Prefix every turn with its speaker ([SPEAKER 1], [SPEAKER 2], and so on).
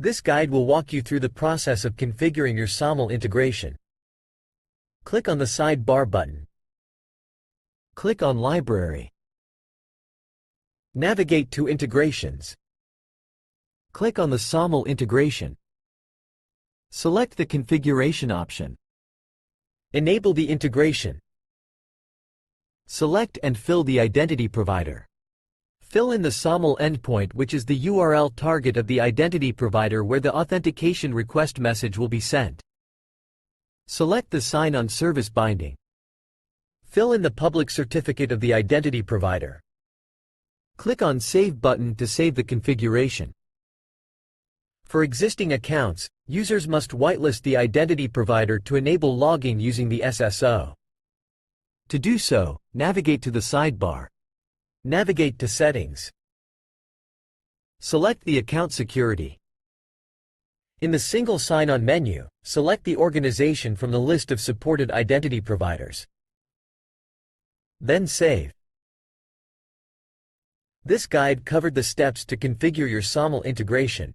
[SPEAKER 1] This guide will walk you through the process of configuring your SAML integration. Click on the sidebar button. Click on Library. Navigate to Integrations. Click on the SAML integration. Select the configuration option. Enable the integration. Select and fill the identity provider. Fill in the SAML endpoint, which is the URL target of the identity provider where the authentication request message will be sent. Select the sign-on service binding. Fill in the public certificate of the identity provider. Click on Save button to save the configuration. For existing accounts, users must whitelist the identity provider to enable logging using the SSO. To do so, navigate to the sidebar. Navigate to Settings. Select the account security. In the single sign-on menu, select the organization from the list of supported identity providers. Then save. This guide covered the steps to configure your SAML integration.